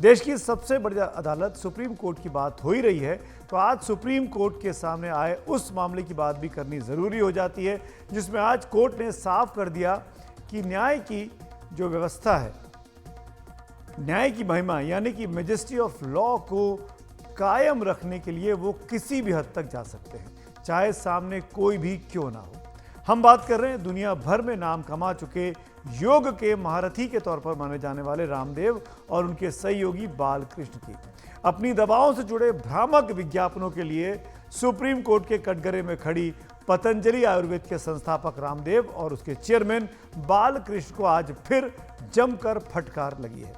देश की सबसे बड़ी अदालत सुप्रीम कोर्ट की बात हो ही रही है, तो आज सुप्रीम कोर्ट के सामने आए उस मामले की बात भी करनी ज़रूरी हो जाती है, जिसमें आज कोर्ट ने साफ कर दिया कि न्याय की जो व्यवस्था है, न्याय की महिमा यानी कि मैजेस्टी ऑफ लॉ को कायम रखने के लिए वो किसी भी हद तक जा सकते हैं, चाहे सामने कोई भी क्यों ना हो। हम बात कर रहे हैं दुनिया भर में नाम कमा चुके योग के महारथी के तौर पर माने जाने वाले रामदेव और उनके सहयोगी बालकृष्ण की। अपनी दवाओं से जुड़े भ्रामक विज्ञापनों के लिए सुप्रीम कोर्ट के कटघरे में खड़ी पतंजलि आयुर्वेद के संस्थापक रामदेव और उसके चेयरमैन बालकृष्ण को आज फिर जमकर फटकार लगी है।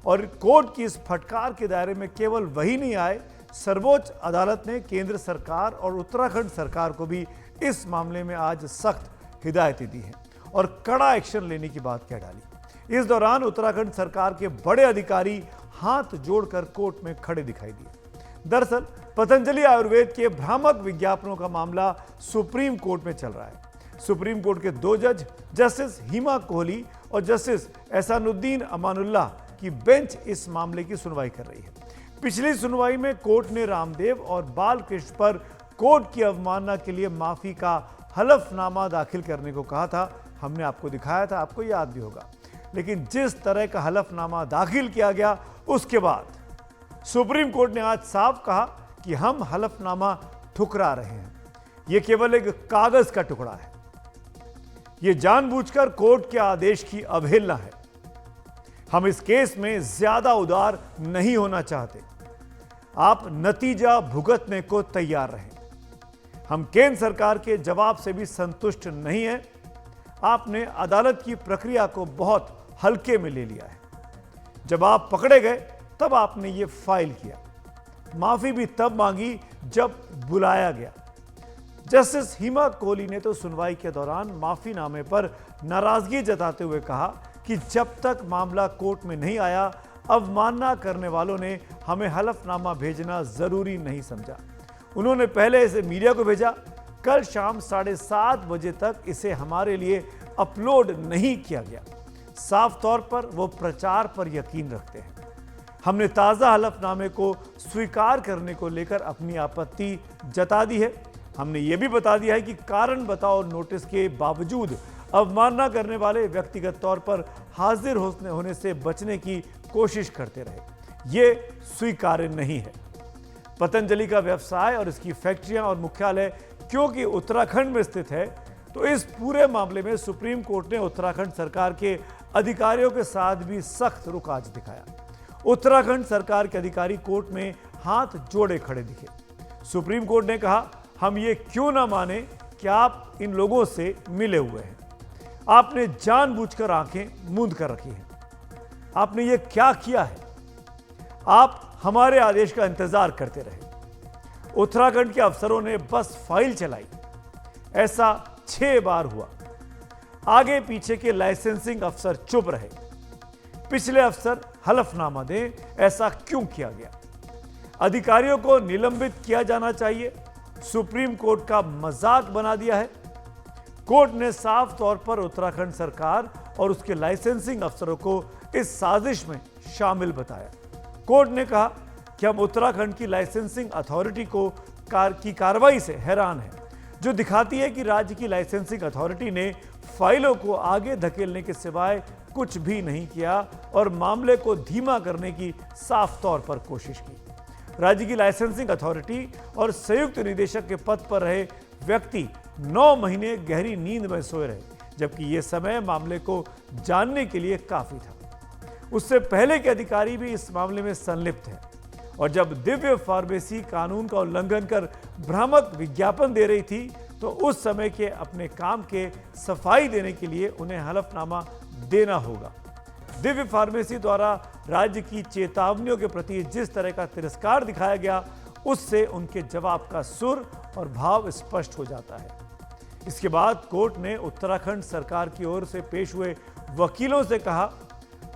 और कोर्ट की इस फटकार के दायरे में केवल वही नहीं आए, सर्वोच्च अदालत ने केंद्र सरकार और उत्तराखंड सरकार को भी इस मामले में आज सख्त हिदायतें दी हैं और कड़ा एक्शन लेने की बात कह डाली। इस दौरान उत्तराखंड सरकार के बड़े अधिकारी हाथ जोड़कर कोर्ट में खड़े दिखाई दिए। दरअसल पतंजलि आयुर्वेद के भ्रामक विज्ञापनों का मामला सुप्रीम कोर्ट में चल रहा है। सुप्रीम कोर्ट के दो जज जस्टिस हिमा कोहली और जस्टिस एहसानुद्दीन अमानुल्लाह की बेंच इस मामले की सुनवाई कर रही है। पिछली सुनवाई में कोर्ट ने रामदेव और बालकृष्ण पर कोर्ट की अवमानना के लिए माफी का हलफनामा दाखिल करने को कहा था। हमने आपको दिखाया था, आपको याद भी होगा। लेकिन जिस तरह का हलफनामा दाखिल किया गया, उसके बाद सुप्रीम कोर्ट ने आज साफ कहा कि हम हलफनामा ठुकरा रहे हैं। यह केवल एक कागज का टुकड़ा है। यह जानबूझकर कोर्ट के आदेश की अवहेलना है। हम इस केस में ज्यादा उदार नहीं होना चाहते। आप नतीजा भुगतने को तैयार रहें। हम केंद्र सरकार के जवाब से भी संतुष्ट नहीं हैं। आपने अदालत की प्रक्रिया को बहुत हल्के में ले लिया है। जब आप पकड़े गए तब आपने ये फाइल किया, माफी भी तब मांगी जब बुलाया गया। जस्टिस हिमा कोहली ने तो सुनवाई के दौरान माफीनामे पर नाराजगी जताते हुए कहा कि जब तक मामला कोर्ट में नहीं आया, अवमानना करने वालों ने हमें हलफनामा भेजना जरूरी नहीं समझा। उन्होंने पहले इसे मीडिया को भेजा। कल शाम 7:30 बजे तक इसे हमारे लिए अपलोड नहीं किया गया। साफ तौर पर वो प्रचार पर यकीन रखते हैं। हमने ताज़ा हलफनामे को स्वीकार करने को लेकर अपनी आपत्ति जता दी है। हमने ये भी बता दिया है कि कारण बताओ नोटिस के बावजूद अवमानना करने वाले व्यक्तिगत तौर पर हाजिर होने से बचने की कोशिश करते रहे। ये स्वीकार्य नहीं है। पतंजलि का व्यवसाय और इसकी फैक्ट्रियां और मुख्यालय क्योंकि उत्तराखंड में स्थित है, तो इस पूरे मामले में सुप्रीम कोर्ट ने उत्तराखंड सरकार के अधिकारियों के साथ भी सख्त रुख आज दिखाया। उत्तराखंड सरकार के अधिकारी कोर्ट में हाथ जोड़े खड़े दिखे। सुप्रीम कोर्ट ने कहा, हम ये क्यों ना माने कि आप इन लोगों से मिले हुए हैं। आपने जानबूझकर आंखें मूंद कर रखी हैं। आपने ये क्या किया है? आप हमारे आदेश का इंतजार करते रहे। उत्तराखंड के अफसरों ने बस फाइल चलाई। ऐसा 6 बार हुआ। आगे पीछे के लाइसेंसिंग अफसर चुप रहे। पिछले अफसर हलफनामा दें, ऐसा क्यों किया गया? अधिकारियों को निलंबित किया जाना चाहिए। सुप्रीम कोर्ट का मजाक बना दिया है। कोर्ट ने साफ तौर पर उत्तराखंड सरकार और उसके लाइसेंसिंग अफसरों को इस साजिश में शामिल बताया। कोर्ट ने कहा कि हम उत्तराखंड की लाइसेंसिंग अथॉरिटी की कार्रवाई से हैरान हैं, जो दिखाती है कि राज्य की लाइसेंसिंग अथॉरिटी ने फाइलों को आगे धकेलने के सिवाय कुछ भी नहीं किया और मामले को धीमा करने की साफ तौर पर कोशिश की। राज्य की लाइसेंसिंग अथॉरिटी और संयुक्त निदेशक के पद पर रहे व्यक्ति 9 महीने गहरी नींद में सोए रहे, जबकि यह समय मामले को जानने के लिए काफी था। उससे पहले के अधिकारी भी इस मामले में संलिप्त हैं और जब दिव्य फार्मेसी कानून का उल्लंघन कर भ्रामक विज्ञापन दे रही थी, तो उस समय के अपने काम के सफाई देने के लिए उन्हें हलफनामा देना होगा। दिव्य फार्मेसी द्वारा राज्य की चेतावनियों के प्रति जिस तरह का तिरस्कार दिखाया गया, उससे उनके जवाब का सुर और भाव स्पष्ट हो जाता है। इसके बाद कोर्ट ने उत्तराखंड सरकार की ओर से पेश हुए वकीलों से कहा,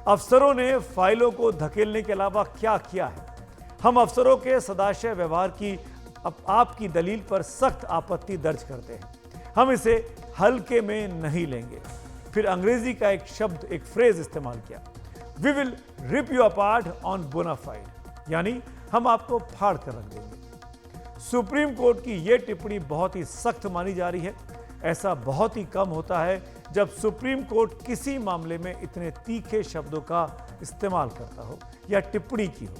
अफसरों ने फाइलों को धकेलने के अलावा क्या किया है? हम अफसरों के सदाशय व्यवहार की आपकी दलील पर सख्त आपत्ति दर्ज करते हैं। हम इसे हल्के में नहीं लेंगे। फिर अंग्रेजी का एक शब्द, एक फ्रेज इस्तेमाल किया। We will rip you apart on bona fide, यानी हम आपको फाड़ कर रख देंगे। सुप्रीम कोर्ट की यह टिप्पणी बहुत ही सख्त मानी जा रही है। ऐसा बहुत ही कम होता है जब सुप्रीम कोर्ट किसी मामले में इतने तीखे शब्दों का इस्तेमाल करता हो या टिप्पणी की हो।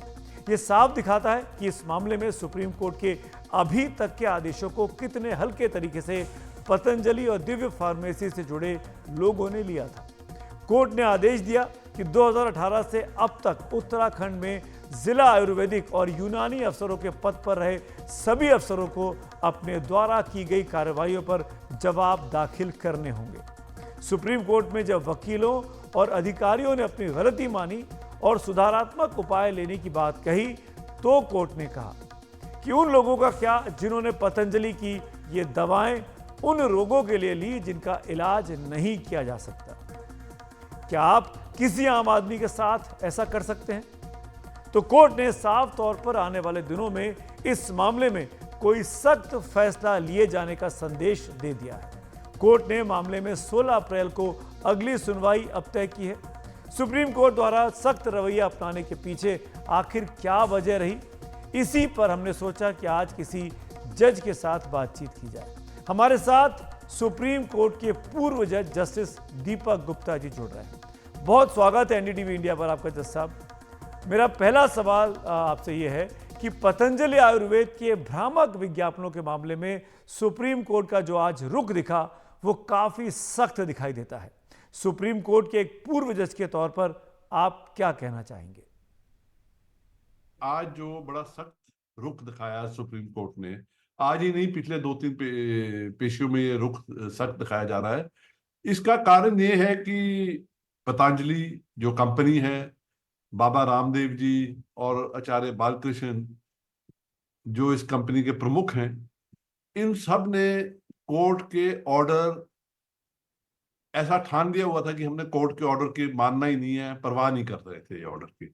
यह साफ दिखाता है कि इस मामले में सुप्रीम कोर्ट के अभी तक के आदेशों को कितने हल्के तरीके से पतंजलि और दिव्य फार्मेसी से जुड़े लोगों ने लिया था। कोर्ट ने आदेश दिया कि 2018 से अब तक उत्तराखंड में जिला आयुर्वेदिक और यूनानी अफसरों के पद पर रहे सभी अफसरों को अपने द्वारा की गई कार्रवाइयों पर जवाब दाखिल करने होंगे। सुप्रीम कोर्ट में जब वकीलों और अधिकारियों ने अपनी गलती मानी और सुधारात्मक उपाय लेने की बात कही, तो कोर्ट ने कहा कि उन लोगों का क्या जिन्होंने पतंजलि की ये दवाएं उन रोगों के लिए ली जिनका इलाज नहीं किया जा सकता। क्या आप किसी आम आदमी के साथ ऐसा कर सकते हैं? तो कोर्ट ने साफ तौर पर आने वाले दिनों में इस मामले में कोई सख्त फैसला लिए जाने का संदेश दे दिया है। कोर्ट ने मामले में 16 अप्रैल को अगली सुनवाई अब तय की है। सुप्रीम कोर्ट द्वारा सख्त रवैया अपनाने के पीछे आखिर क्या वजह रही, इसी पर हमने सोचा कि आज किसी जज के साथ बातचीत की जाए। हमारे साथ सुप्रीम कोर्ट के पूर्व जज जस्टिस दीपक गुप्ता जी जुड़ रहे हैं। बहुत स्वागत है एनडीटीवी इंडिया पर आपका जज साहब। मेरा पहला सवाल आपसे यह है कि पतंजलि आयुर्वेद के भ्रामक विज्ञापनों के मामले में सुप्रीम कोर्ट का जो आज रुख दिखा वो काफी सख्त दिखाई देता है। सुप्रीम कोर्ट के एक पूर्व जज के तौर पर आप क्या कहना चाहेंगे? आज जो बड़ा सख्त रुख दिखाया सुप्रीम कोर्ट ने, आज ही नहीं पिछले 2-3 पेशियों में ये रुख सख्त दिखाया जा रहा है। इसका कारण ये है कि पतंजलि जो कंपनी है, बाबा रामदेव जी और आचार्य बालकृष्ण जो इस कंपनी के प्रमुख हैं, इन सब ने कोर्ट के ऑर्डर ऐसा ठान दिया हुआ था कि हमने कोर्ट के ऑर्डर की मानना ही नहीं है, परवाह नहीं कर रहे थे ये ऑर्डर की।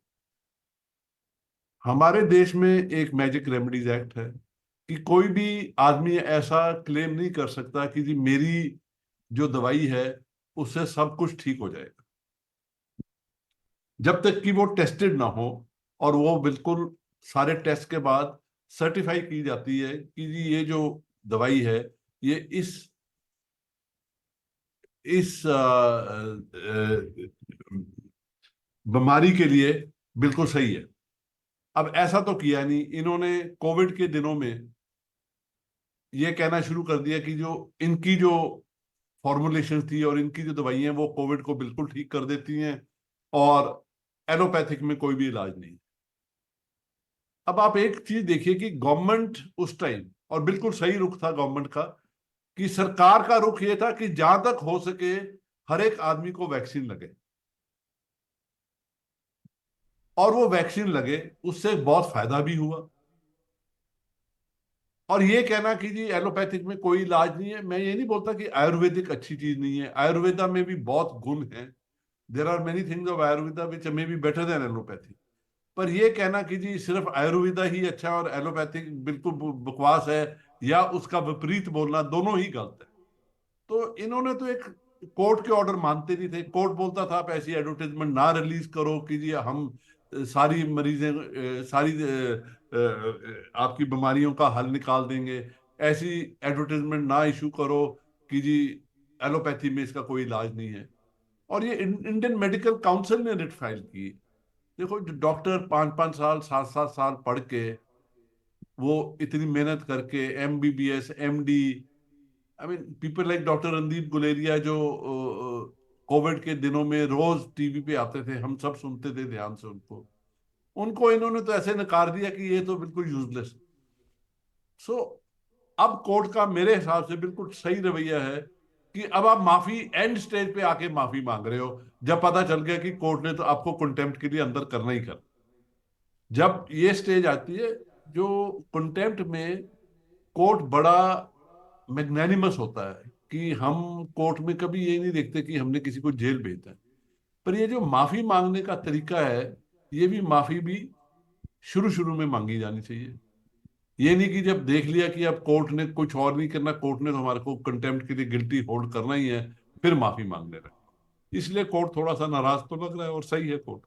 हमारे देश में एक मैजिक रेमेडीज एक्ट है कि कोई भी आदमी ऐसा क्लेम नहीं कर सकता कि जी मेरी जो दवाई है उससे सब कुछ ठीक हो जाएगा, जब तक कि वो टेस्टेड ना हो और वो बिल्कुल सारे टेस्ट के बाद सर्टिफाई की जाती है कि जी ये जो दवाई है ये इस बीमारी के लिए बिल्कुल सही है। अब ऐसा तो किया नहीं, इन्होंने कोविड के दिनों में ये कहना शुरू कर दिया कि जो इनकी जो फॉर्मुलेशन थी और इनकी जो दवाइयां वो कोविड को बिल्कुल ठीक कर देती हैं और एलोपैथिक में कोई भी इलाज नहीं। अब आप एक चीज देखिए कि गवर्नमेंट उस टाइम, और बिल्कुल सही रुख था गवर्नमेंट का, कि सरकार का रुख ये था कि जहां तक हो सके हर एक आदमी को वैक्सीन लगे, और वो वैक्सीन लगे उससे बहुत फायदा भी हुआ। और ये कहना कि जी एलोपैथिक में कोई इलाज नहीं है, मैं ये नहीं बोलता कि आयुर्वेदिक अच्छी चीज नहीं है, आयुर्वेदा में भी बहुत गुण है। There are many things of Ayurveda which may be better than allopathy. पर ये कहना कि जी सिर्फ आयुर्वेदा ही अच्छा और एलोपैथिक बिल्कुल बकवास है, या उसका विपरीत बोलना, दोनों ही गलत है। तो इन्होंने तो एक कोर्ट के ऑर्डर मानते नहीं थे। कोर्ट बोलता था आप ऐसी एडवर्टाइजमेंट ना रिलीज करो कि जी हम सारी मरीजें सारी आपकी बीमारियों का हल निकाल देंगे, ऐसी एडवर्टाइजमेंट ना इशू करो कि जी एलोपैथी में इसका कोई इलाज नहीं है। और ये इंडियन मेडिकल काउंसिल ने रिट फाइल की। देखो जो डॉक्टर 5-5 साल 7-7 साल पढ़ के वो इतनी मेहनत करके MBBS MD, I mean people like doctor Randeep Guleria जो कोविड के दिनों में रोज टीवी पे आते थे, हम सब सुनते थे ध्यान से उनको, उनको इन्होंने तो ऐसे नकार दिया कि ये तो बिल्कुल यूजलेस। सो अब कोर्ट का मेरे हिसाब से बिल्कुल सही रवैया है कि अब आप माफी एंड स्टेज पे आके माफी मांग रहे हो, जब पता चल गया कि कोर्ट ने तो आपको कंटेम्प्ट के लिए अंदर करना ही कर। जब ये स्टेज आती है जो कंटेम्प्ट में कोर्ट बड़ा मैग्नेनिमस होता है कि हम कोर्ट में कभी ये नहीं देखते कि हमने किसी को जेल भेजा है, पर ये जो माफी मांगने का तरीका है, ये भी माफी भी शुरू शुरू में मांगी जानी चाहिए। ये नहीं कि जब देख लिया कि अब कोर्ट ने कुछ और नहीं करना, कोर्ट ने तो हमारे को कंटेम्प्ट के लिए गिल्टी होल्ड करना ही है, फिर माफी मांगने लगे। इसलिए कोर्ट थोड़ा सा नाराज तो लग रहा है, और सही है कोर्ट।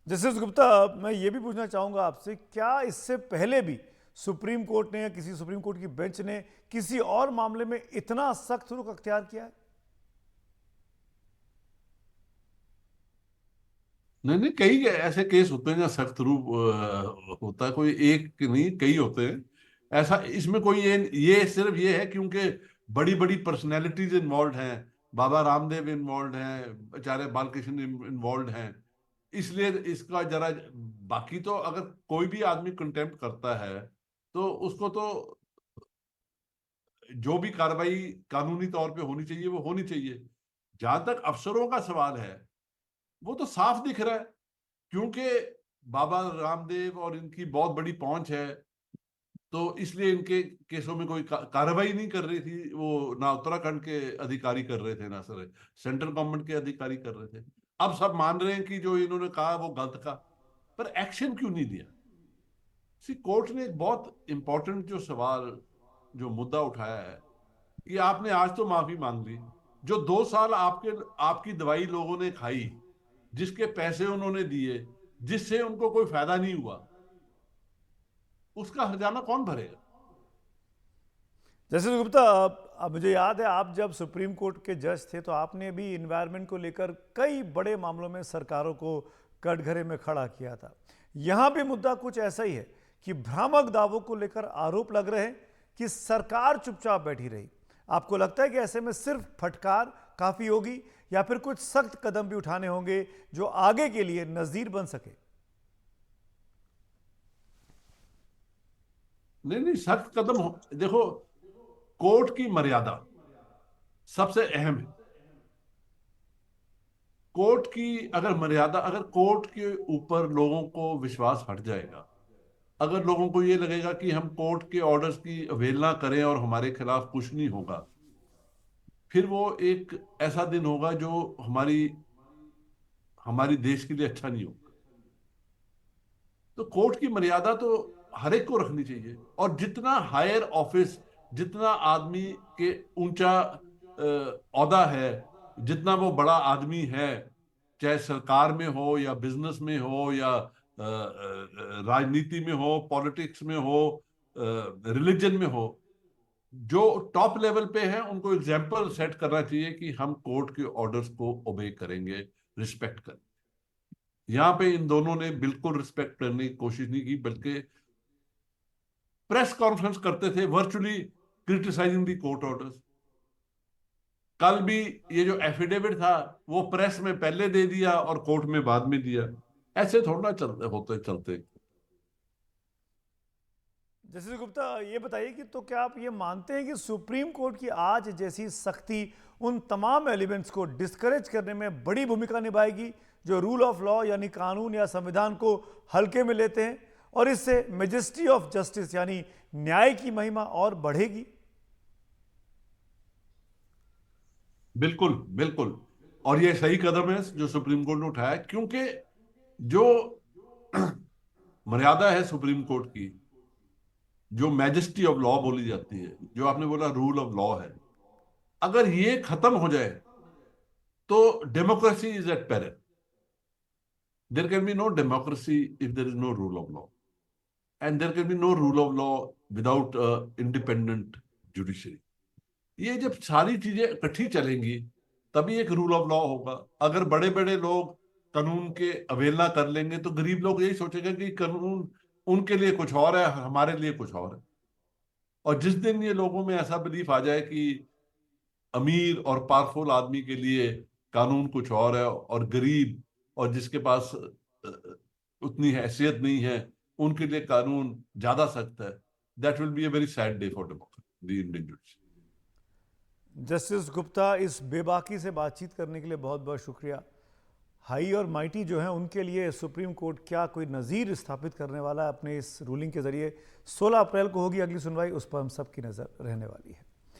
जस्टिस गुप्ता, मैं ये भी पूछना चाहूंगा आपसे, क्या इससे पहले भी सुप्रीम कोर्ट ने या किसी सुप्रीम कोर्ट की बेंच ने किसी और मामले में इतना सख्त रुख अख्तियार किया है? नहीं नहीं, कई ऐसे केस होते हैं जहाँ सख्त रूप होता है, कोई एक नहीं कई होते हैं ऐसा। इसमें कोई ये सिर्फ ये है क्योंकि बड़ी बड़ी पर्सनैलिटीज इन्वॉल्व हैं, बाबा रामदेव इन्वॉल्व हैं, आचार्य बालकृष्ण इन्वॉल्व हैं, इसलिए इसका जरा। बाकी तो अगर कोई भी आदमी कंटेम्प्ट करता है तो उसको तो जो भी कार्रवाई कानूनी तौर पे होनी चाहिए वो होनी चाहिए। जहां तक अफसरों का सवाल है, वो तो साफ दिख रहा है, क्योंकि बाबा रामदेव और इनकी बहुत बड़ी पहुंच है, तो इसलिए इनके केसों में कोई कार्रवाई नहीं कर रही थी वो। ना उत्तराखंड के अधिकारी कर रहे थे, ना सर सेंट्रल गवर्नमेंट के अधिकारी कर रहे थे। अब सब मान रहे हैं कि जो इन्होंने कहा वो गलत कहा, पर एक्शन क्यों नहीं दिया? सी कोर्ट ने एक बहुत इंपॉर्टेंट जो सवाल, जो मुद्दा उठाया है कि आपने आज तो माफी मांग ली, जो 2 साल आपकी दवाई लोगों ने खाई, जिसके पैसे उन्होंने दिए, जिससे उनको कोई फायदा नहीं हुआ, उसका हर्जाना कौन भरेगा? जस्टिस गुप्ता, अब मुझे याद है आप जब सुप्रीम कोर्ट के जज थे तो आपने भी इन्वायरमेंट को लेकर कई बड़े मामलों में सरकारों को कटघरे में खड़ा किया था। यहां भी मुद्दा कुछ ऐसा ही है कि भ्रामक दावों को लेकर आरोप लग रहे हैं कि सरकार चुपचाप बैठी रही। आपको लगता है कि ऐसे में सिर्फ फटकार काफी होगी या फिर कुछ सख्त कदम भी उठाने होंगे जो आगे के लिए नजीर बन सके? नहीं नहीं, सख्त कदम देखो, कोर्ट की मर्यादा सबसे अहम है। कोर्ट की अगर मर्यादा, अगर कोर्ट के ऊपर लोगों को विश्वास हट जाएगा, अगर लोगों को ये लगेगा कि हम कोर्ट के ऑर्डर्स की अवहेलना करें और हमारे खिलाफ कुछ नहीं होगा, फिर वो एक ऐसा दिन होगा जो हमारी हमारी देश के लिए अच्छा नहीं होगा। तो कोर्ट की मर्यादा तो हर एक को रखनी चाहिए, और जितना हायर ऑफिस, जितना आदमी के ऊंचा औहदा है, जितना वो बड़ा आदमी है, चाहे सरकार में हो या बिजनेस में हो या राजनीति में हो, पॉलिटिक्स में हो, रिलीजन में हो, जो टॉप लेवल पे है उनको एग्जाम्पल सेट करना चाहिए कि हम कोर्ट के ऑर्डर्स को ओबे करेंगे, रिस्पेक्ट करेंगे। यहां पे इन दोनों ने बिल्कुल रिस्पेक्ट करने की कोशिश नहीं की, बल्कि प्रेस कॉन्फ्रेंस करते थे वर्चुअली क्रिटिसाइजिंग दी कोर्ट ऑर्डर्स। कल भी ये जो एफिडेविट था वो प्रेस में पहले दे दिया और कोर्ट में बाद में दिया। ऐसे थोड़ा चलते होते चलते। जस्टिस गुप्ता, ये बताइए कि तो क्या आप ये मानते हैं कि सुप्रीम कोर्ट की आज जैसी सख्ती उन तमाम एलिमेंट्स को डिस्करेज करने में बड़ी भूमिका निभाएगी जो रूल ऑफ लॉ यानी कानून या संविधान को हल्के में लेते हैं, और इससे मेजेस्टी ऑफ जस्टिस यानी न्याय की महिमा और बढ़ेगी? बिल्कुल बिल्कुल, और ये सही कदम है जो सुप्रीम कोर्ट ने उठाया, क्योंकि जो मर्यादा है सुप्रीम कोर्ट की, जो मैजेस्टी ऑफ लॉ बोली जाती है, जो आपने बोला रूल ऑफ लॉ है, अगर ये खत्म हो जाए तो democracy is at peril. There can be no democracy if there is no rule of law, and there can be no rule of law without independent judiciary. ये जब सारी चीजें इकट्ठी चलेंगी तभी एक रूल ऑफ लॉ होगा। अगर बड़े बड़े लोग कानून के अवहेलना कर लेंगे तो गरीब लोग यही सोचेंगे कि कानून उनके लिए कुछ और है, हमारे लिए कुछ और है। और जिस दिन ये लोगों में ऐसा बिलीफ आ जाए कि अमीर और पावरफुल आदमी के लिए कानून कुछ और है, और गरीब और जिसके पास उतनी हैसियत नहीं है उनके लिए कानून ज्यादा सख्त है, that will be a very sad day for democracy, the Indian judiciary. Justice Gupta, इस बेबाकी से बातचीत करने के लिए बहुत बहुत शुक्रिया। हाई और माइटी जो हैं उनके लिए सुप्रीम कोर्ट क्या कोई नज़ीर स्थापित करने वाला है अपने इस रूलिंग के जरिए? 16 अप्रैल को होगी अगली सुनवाई, उस पर हम सब की नज़र रहने वाली है।